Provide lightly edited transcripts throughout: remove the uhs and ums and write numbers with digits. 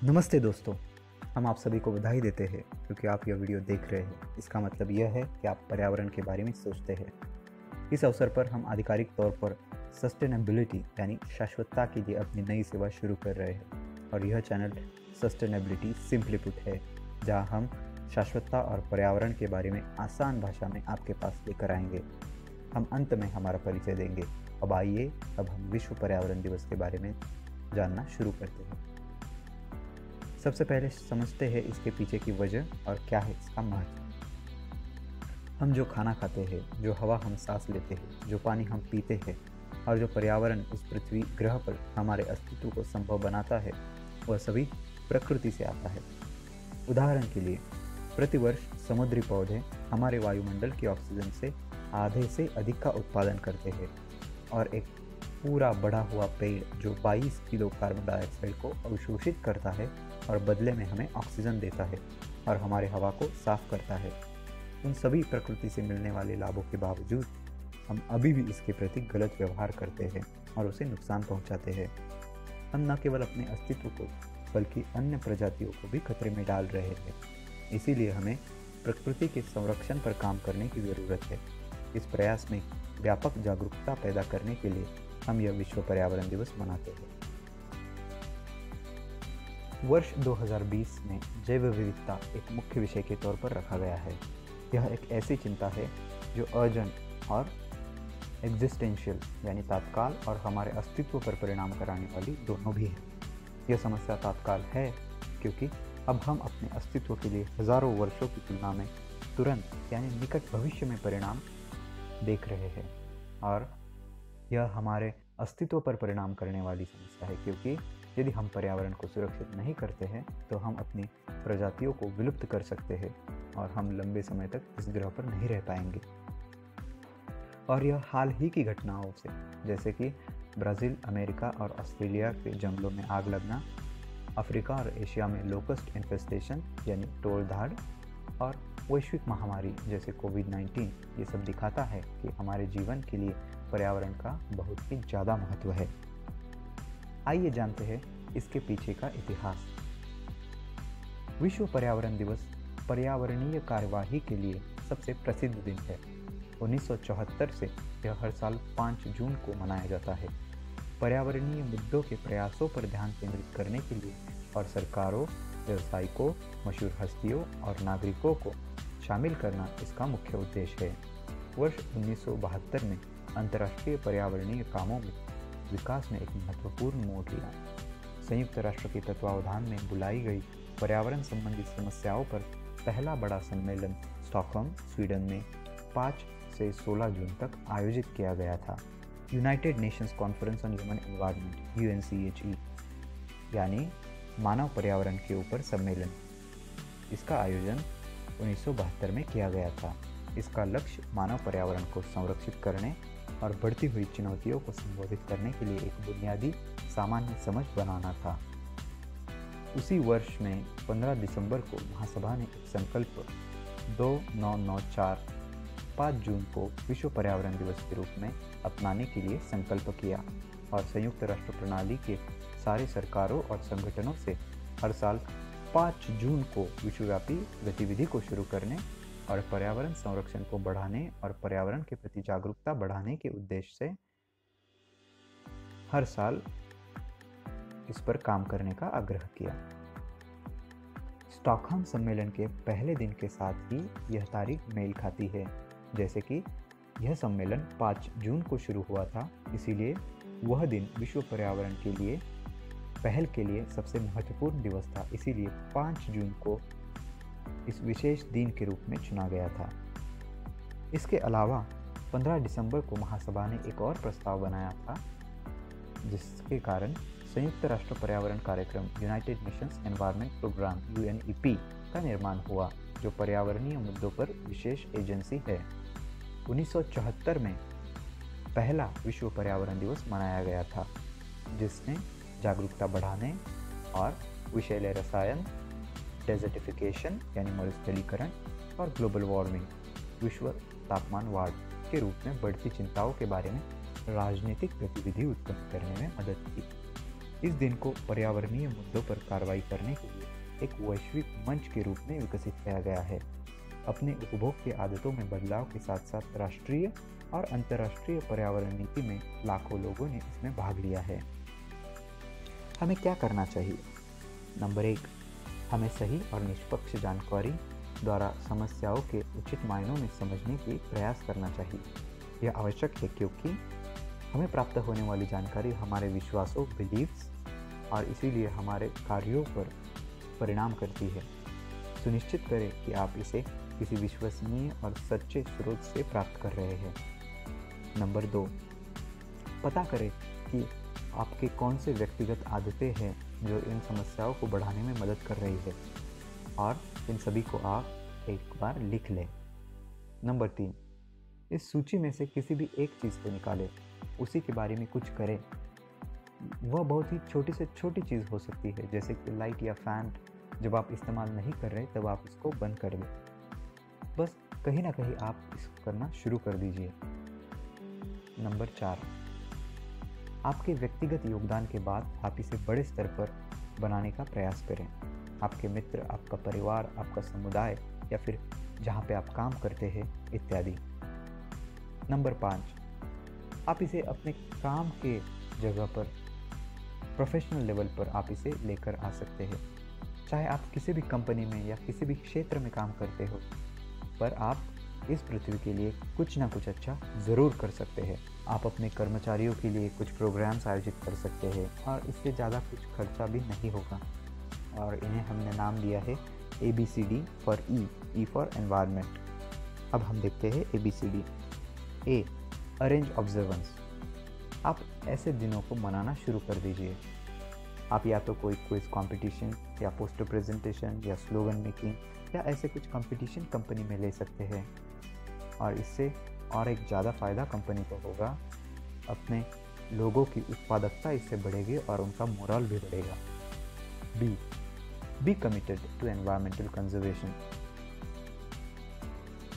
नमस्ते दोस्तों, हम आप सभी को बधाई देते हैं क्योंकि आप यह वीडियो देख रहे हैं। इसका मतलब यह है कि आप पर्यावरण के बारे में सोचते हैं। इस अवसर पर हम आधिकारिक तौर पर सस्टेनेबिलिटी यानी शाश्वतता के लिए अपनी नई सेवा शुरू कर रहे हैं और यह चैनल सस्टेनेबिलिटी सिंपली पुट है, जहां हम शाश्वतता और पर्यावरण के बारे में आसान भाषा में आपके पास लेकर आएंगे। हम अंत में हमारा परिचय देंगे। अब आइए, अब हम विश्व पर्यावरण दिवस के बारे में जानना शुरू करते हैं। सबसे पहले समझते हैं इसके पीछे की वजह और क्या है इसका महत्व। हम जो खाना खाते हैं, जो हवा हम सांस लेते हैं, जो पानी हम पीते हैं और जो पर्यावरण इस पृथ्वी ग्रह पर हमारे अस्तित्व को संभव बनाता है, वह सभी प्रकृति से आता है। उदाहरण के लिए, प्रतिवर्ष समुद्री पौधे हमारे वायुमंडल की ऑक्सीजन से आधे से अधिक का उत्पादन करते हैं और एक पूरा बढ़ा हुआ पेड़ जो 22 किलो कार्बन डाइऑक्साइड को अवशोषित करता है और बदले में हमें ऑक्सीजन देता है और हमारे हवा को साफ करता है। उन सभी प्रकृति से मिलने वाले लाभों के बावजूद हम अभी भी इसके प्रति गलत व्यवहार करते हैं और उसे नुकसान पहुंचाते हैं। हम न केवल अपने अस्तित्व को बल्कि अन्य प्रजातियों को भी खतरे में डाल रहे हैं। इसीलिए हमें प्रकृति के संरक्षण पर काम करने की ज़रूरत है। इस प्रयास में व्यापक जागरूकता पैदा करने के लिए हम यह विश्व पर्यावरण दिवस मनाते हैं। वर्ष 2020 में जैव विविधता एक मुख्य विषय के तौर पर रखा गया है। यह एक ऐसी चिंता है जो अर्जेंट और एग्जिस्टेंशियल यानी तात्काल और हमारे अस्तित्व पर परिणाम कराने वाली दोनों भी है। यह समस्या तात्काल है क्योंकि अब हम अपने अस्तित्व के लिए हजारों वर्षों की तुलना में तुरंत यानी निकट भविष्य में परिणाम देख रहे हैं, और यह हमारे अस्तित्व पर परिणाम करने वाली समस्या है क्योंकि यदि हम पर्यावरण को सुरक्षित नहीं करते हैं तो हम अपनी प्रजातियों को विलुप्त कर सकते हैं और हम लंबे समय तक इस ग्रह पर नहीं रह पाएंगे। और यह हाल ही की घटनाओं से, जैसे कि ब्राज़ील, अमेरिका और ऑस्ट्रेलिया के जंगलों में आग लगना, अफ्रीका और एशिया में लोकस्ट इन्फेस्टेशन यानी टोलधाड़ और वैश्विक महामारी जैसे कोविड-19, ये सब दिखाता है कि हमारे जीवन के लिए पर्यावरण का बहुत ही ज़्यादा महत्व है। आइए जानते हैं इसके पीछे का इतिहास। विश्व पर्यावरण दिवस पर्यावरणीय कार्यवाही के लिए सबसे प्रसिद्ध दिन है। 1974 से यह हर साल 5 जून को मनाया जाता है। पर्यावरणीय मुद्दों के प्रयासों पर ध्यान केंद्रित करने के लिए और सरकारों, व्यवसायिकों, मशहूर हस्तियों और नागरिकों को शामिल करना इसका मुख्य उद्देश्य है। वर्ष 1972 में अंतर्राष्ट्रीय पर्यावरणीय कामों में विकास ने एक महत्वपूर्ण मोड़ लिया। संयुक्त राष्ट्र के तत्वावधान में बुलाई गई पर्यावरण संबंधी समस्याओं पर पहला बड़ा सम्मेलन स्टॉकहोम, स्वीडन में 5 से 16 जून तक आयोजित किया गया था। United Nations conference on human environment (UNCHE) यानी मानव पर्यावरण के ऊपर सम्मेलन, इसका आयोजन 1972 में किया गया था। इसका लक्ष्य मानव पर्यावरण को संरक्षित करने और बढ़ती हुई चुनौतियों को संबोधित करने के लिए एक बुनियादी सामान्य समझ बनाना था। उसी वर्ष में 15 दिसंबर को महासभा ने एक संकल्प 2994 5 जून को विश्व पर्यावरण दिवस के रूप में अपनाने के लिए संकल्प किया और संयुक्त राष्ट्र प्रणाली के सारे सरकारों और संगठनों से हर साल 5 जून को विश्वव्यापी गतिविधि को शुरू करने और पर्यावरण संरक्षण को बढ़ाने और पर्यावरण के प्रति जागरूकता बढ़ाने के उद्देश्य से हर साल इस पर काम करने का आग्रह किया। स्टॉकहोम सम्मेलन के पहले दिन के साथ ही यह तारीख मेल खाती है, जैसे कि यह सम्मेलन 5 जून को शुरू हुआ था, इसीलिए वह दिन विश्व पर्यावरण के लिए पहल के लिए सबसे महत्वपूर्ण दिवस था। इसीलिए 5 जून को इस विशेष दिन के रूप में चुना गया था। इसके अलावा 15 दिसंबर को महासभा ने एक और प्रस्ताव बनाया था, जिसके कारण संयुक्त राष्ट्र पर्यावरण कार्यक्रम United Nations Environment Programme (UNEP) का निर्माण हुआ, जो पर्यावरणीय मुद्दों पर विशेष एजेंसी है। 1974 में पहला विश्व पर्यावरण दिवस मनाया गया था, जिसने जागरूकता बढ़ाने और विषैले रसायन, डेजर्टिफिकेशन यानी मरुस्थलीकरण और ग्लोबल वार्मिंग विश्व तापमान वाढ के रूप में बढ़ती चिंताओं के बारे में राजनीतिक गतिविधि उत्पन्न करने में मदद की। इस दिन को पर्यावरणीय मुद्दों पर कार्रवाई करने के लिए एक वैश्विक मंच के रूप में विकसित किया गया है। अपने उपभोग की आदतों में बदलाव के साथ साथ राष्ट्रीय और अंतर्राष्ट्रीय पर्यावरण नीति में लाखों लोगों ने इसमें भाग लिया है। हमें क्या करना चाहिए? नंबर 1, हमें सही और निष्पक्ष जानकारी द्वारा समस्याओं के उचित मायनों में समझने के प्रयास करना चाहिए। यह आवश्यक है क्योंकि हमें प्राप्त होने वाली जानकारी हमारे विश्वासों, बिलीव्स और इसीलिए हमारे कार्यों पर परिणाम करती है। सुनिश्चित करें कि आप इसे किसी विश्वसनीय और सच्चे स्रोत से प्राप्त कर रहे हैं। नंबर 2, पता करें कि आपके कौन से व्यक्तिगत आदतें हैं जो इन समस्याओं को बढ़ाने में मदद कर रही है और इन सभी को आप एक बार लिख लें। नंबर 3, इस सूची में से किसी भी एक चीज़ को निकालें, उसी के बारे में कुछ करें। वह बहुत ही छोटी से छोटी चीज़ हो सकती है, जैसे कि लाइट या फैन जब आप इस्तेमाल नहीं कर रहे तब आप इसको बंद कर दें। बस कहीं ना कहीं आप इसको करना शुरू कर दीजिए। नंबर 4, आपके व्यक्तिगत योगदान के बाद आप इसे बड़े स्तर पर बनाने का प्रयास करें। आपके मित्र, आपका परिवार, आपका समुदाय या फिर जहाँ पे आप काम करते हैं इत्यादि। नंबर 5, आप इसे अपने काम के जगह पर प्रोफेशनल लेवल पर आप इसे लेकर आ सकते हैं। चाहे आप किसी भी कंपनी में या किसी भी क्षेत्र में काम करते हो, पर आप इस पृथ्वी के लिए कुछ ना कुछ अच्छा ज़रूर कर सकते हैं। आप अपने कर्मचारियों के लिए कुछ प्रोग्राम्स आयोजित कर सकते हैं और इससे ज़्यादा कुछ खर्चा भी नहीं होगा। और इन्हें हमने नाम दिया है ABCD for E for environment. अब हम देखते हैं ABCD। A, arrange observance. आप ऐसे दिनों को मनाना शुरू कर दीजिए। आप या तो कोई क्विज कंपटीशन या पोस्टर प्रेजेंटेशन या स्लोगन मेकिंग या ऐसे कुछ कंपटीशन कंपनी में ले सकते हैं और इससे और एक ज़्यादा फ़ायदा कंपनी को होगा। अपने लोगों की उत्पादकता इससे बढ़ेगी और उनका मोरल भी बढ़ेगा। B, be committed to environmental conservation.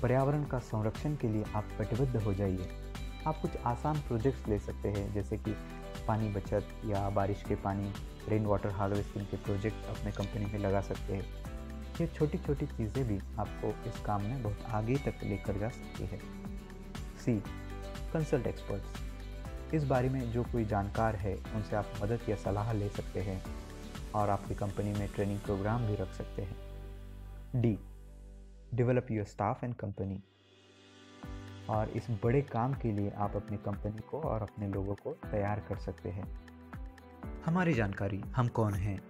पर्यावरण का संरक्षण के लिए आप कटिबद्ध हो जाइए। आप कुछ आसान प्रोजेक्ट्स ले सकते हैं, जैसे कि पानी बचत या बारिश के पानी, रेन वाटर हार्वेस्टिंग के प्रोजेक्ट अपने कंपनी में लगा सकते हैं। ये छोटी छोटी चीज़ें भी आपको इस काम में बहुत आगे तक लेकर जा सकती है। C, consult experts. इस बारे में जो कोई जानकार है उनसे आप मदद या सलाह ले सकते हैं और आपकी कंपनी में ट्रेनिंग प्रोग्राम भी रख सकते हैं। D, develop your staff and company. और इस बड़े काम के लिए आप अपनी कंपनी को और अपने लोगों को तैयार कर सकते हैं। हमारी जानकारी, हम कौन हैं,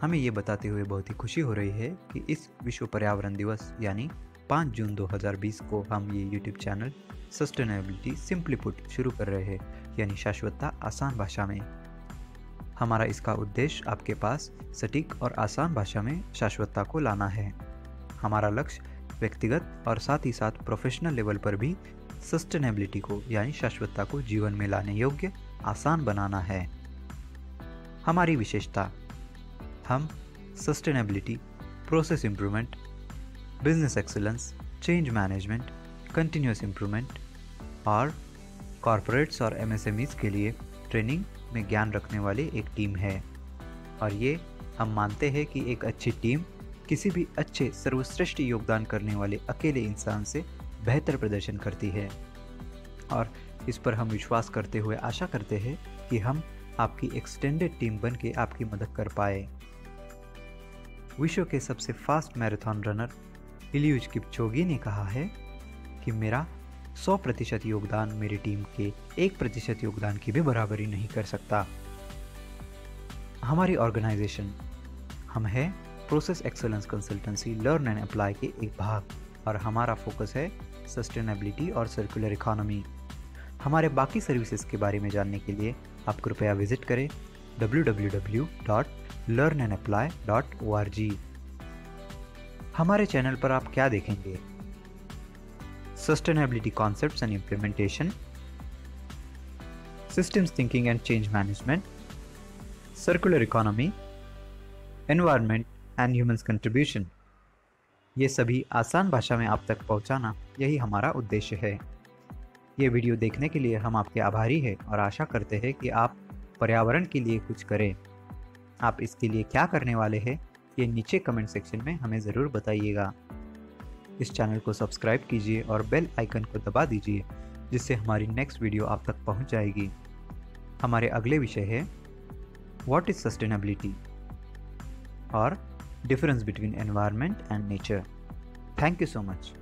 हमें ये बताते हुए बहुत ही खुशी हो रही है कि इस विश्व पर्यावरण दिवस यानी 5 जून 2020 को हम ये YouTube channel sustainability simply put शुरू कर रहे हैं, यानी शाश्वतता आसान भाषा में। हमारा इसका उद्देश्य आपके पास सटीक और आसान भाषा में शाश्वतता को लाना है। हमारा लक्ष्य व्यक्तिगत और साथ ही साथ प्रोफेशनल लेवल पर भी सस्टेनेबिलिटी को यानी शाश्वतता को जीवन में लाने योग्य आसान बनाना है। हमारी विशेषता, हम sustainability, process improvement, business excellence, change management, continuous improvement और कॉरपोरेट्स और MSMEs के लिए ट्रेनिंग में ज्ञान रखने वाले एक टीम है। और ये हम मानते हैं कि एक अच्छी टीम किसी भी अच्छे सर्वश्रेष्ठ योगदान करने वाले अकेले इंसान से बेहतर प्रदर्शन करती है। और इस पर हम विश्वास करते हुए आशा करते हैं कि हम आपकी एक्सटेंडेड टीम बन के आपकी मदद कर पाए। विश्व के सबसे फास्ट मैराथन रनर इलियुज किपचोगे ने कहा है कि मेरा 100% योगदान मेरी टीम के 1% योगदान की भी बराबरी नहीं कर सकता। हमारी ऑर्गेनाइजेशन, हम है process excellence consultancy learn and apply के एक भाग और हमारा फोकस है सस्टेनेबिलिटी और सर्कुलर इकोनॉमी। हमारे बाकी सर्विसेज के बारे में जानने के लिए आप कृपया विजिट करें www.learnandapply.org। हमारे चैनल पर आप क्या देखेंगे? Sustainability concepts and implementation, systems thinking and change management, circular economy, environment and humans contribution. ये सभी आसान भाषा में आप तक पहुंचाना, यही हमारा उद्देश्य है। ये वीडियो देखने के लिए हम आपके आभारी हैं और आशा करते हैं कि आप पर्यावरण के लिए कुछ करें। आप इसके लिए क्या करने वाले हैं ये नीचे कमेंट सेक्शन में हमें ज़रूर बताइएगा। इस चैनल को सब्सक्राइब कीजिए और बेल आइकन को दबा दीजिए, जिससे हमारी नेक्स्ट वीडियो आप तक पहुंच जाएगी। हमारे अगले विषय है व्हाट इज़ सस्टेनेबिलिटी और difference between environment and nature. Thank you so much.